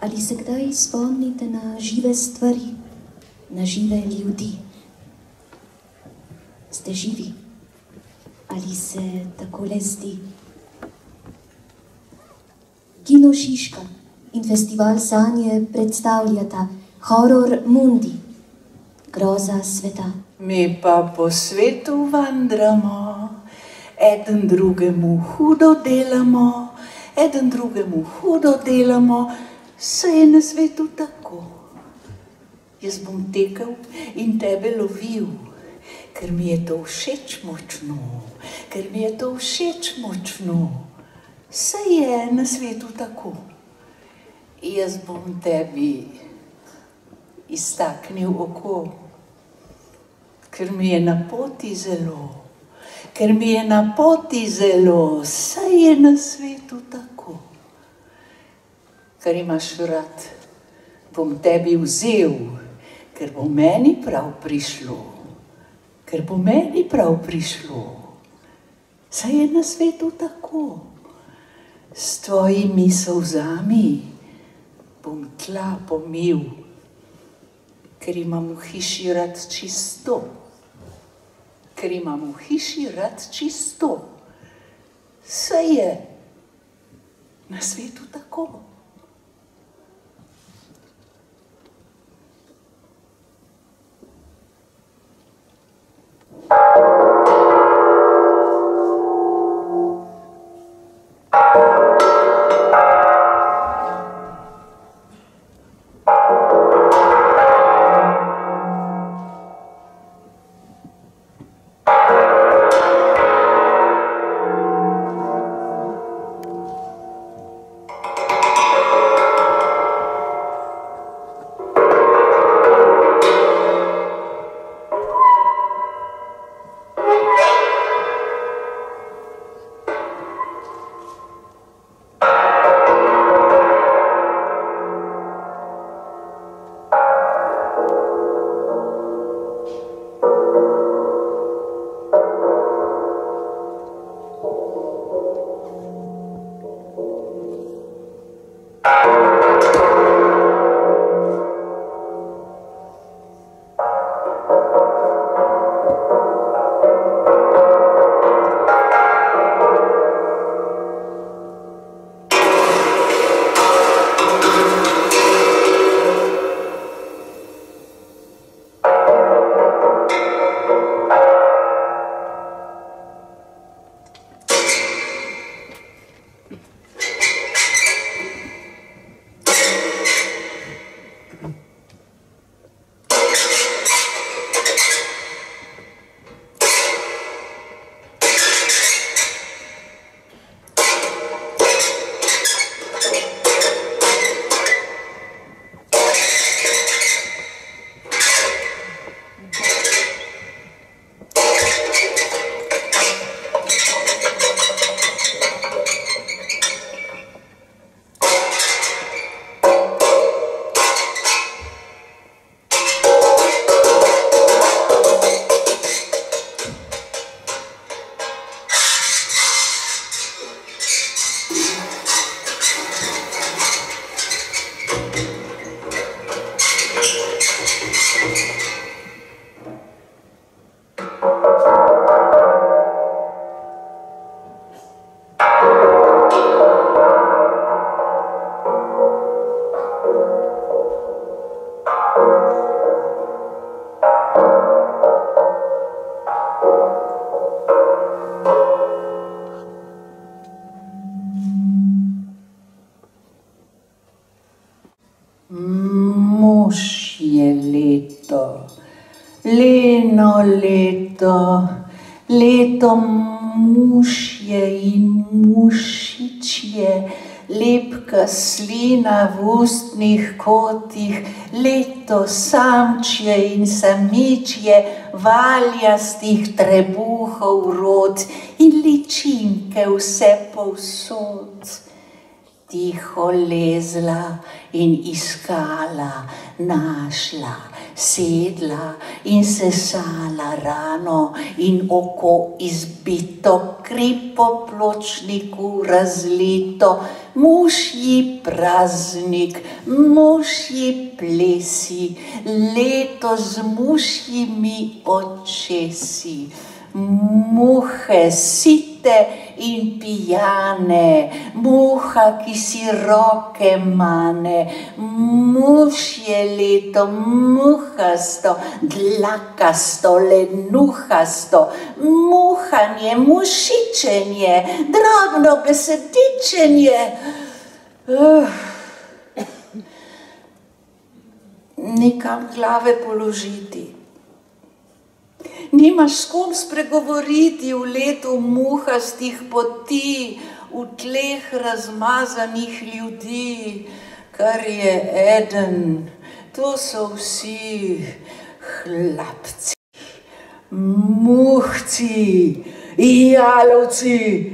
Ali se kdaj spomnite na žive stvari, na žive ljudi? Ste živi? Ali se takole zdi? Kino Šiška in festival Sanje predstavljata Horror Mundi, groza sveta. Mi pa po svetu vandramo, eden drugemu hudo delamo, eden drugemu hudo delamo, saj je na svetu tako. Jaz bom tekel in tebe lovil, ker mi je to všeč močno, ker mi je to všeč močno. Saj je na svetu tako. Jaz bom tebi iztaknil oko, ker mi je na poti zelo, ker mi je na poti zelo, saj je na svetu tako. Kar imaš rad, bom tebi vzel, ker bo meni prav prišlo, ker bo meni prav prišlo, saj je na svetu tako. S tvojimi solzami bom tla pomil, ker imam v hiši rad čisto, ker imam v hiši rad čisto, saj je na svetu tako. Mož je leto, leno leto, leto muž je in mušič je, lepka slina v ustnih kotih, leto samčje in samičje, valjastih trebuhov rod in ličinke vse povsod. Tiho lezla in iskala, našla, sedla in sesala rano in oko izbito, kri po pločniku razlito, muž ji praznik, mušji plesi, leto z mušjimi očesi, muhe site in pijane, muha, ki si roke mane, mušje leto, muhasto, dlakasto, lenuhasto, muhanje, mušičenje, drobno besedičenje. Nikam glave položiti. Nimaš s kom spregovoriti v letu muhastih poti, v tleh razmazanih ljudi, kar je eden, to so vsi hlapci, muhci, jalovci.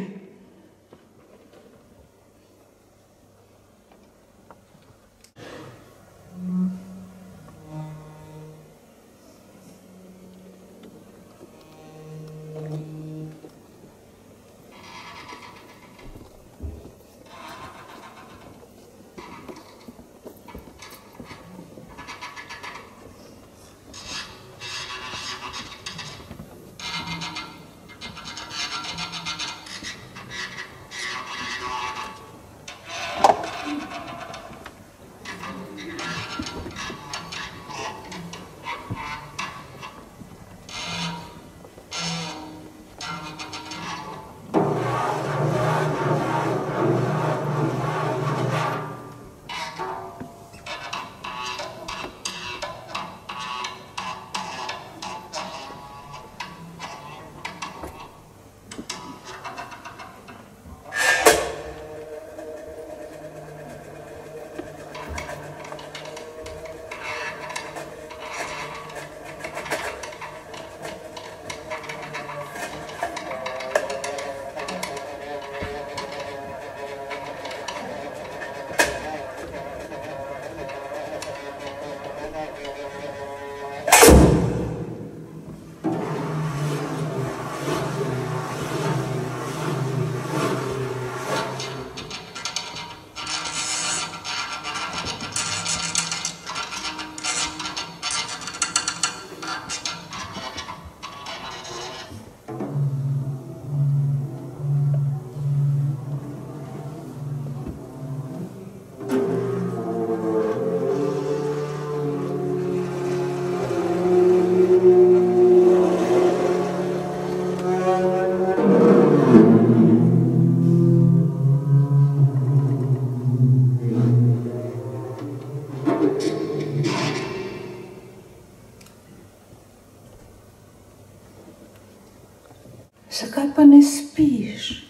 Zakaj pa ne spiš?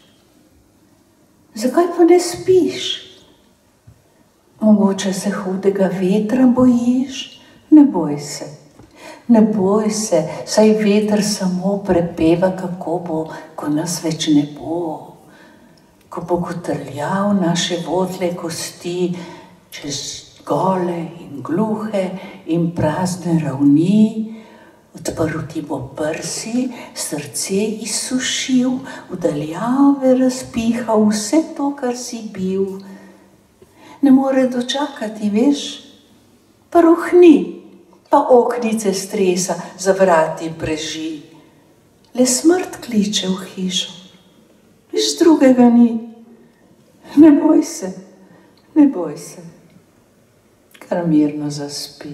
Zakaj pa ne spiš? Mogoče se hudega vetra bojiš? Ne boj se. Ne boj se, saj veter samo prepeva, kako bo, ko nas več ne bo. Ko bo kotrljal naše votle kosti čez gole in gluhe in prazne ravni, odprl ti bo prsi, srce izsušil, v daljave razpihal vse to, kar si bil. Ne more dočakati, veš, pa ruhni, pa oknice stresa, za vrati preži. Le smrt kliče v hišo, nič drugega ni. Ne boj se, ne boj se, kar mirno zaspi.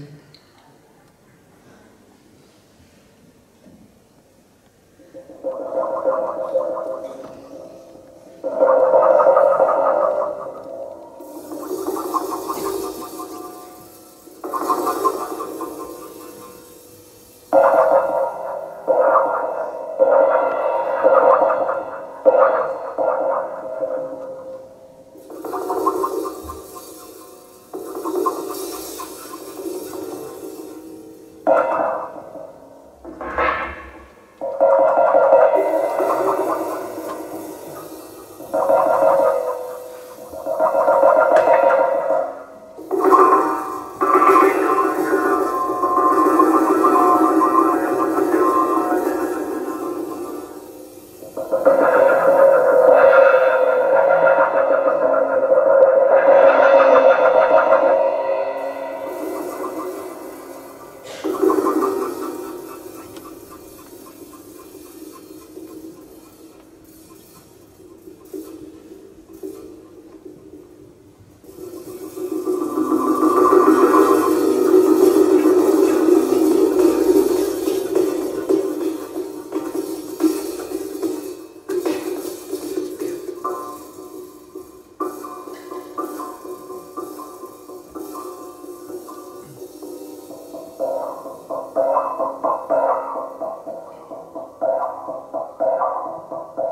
Thank you.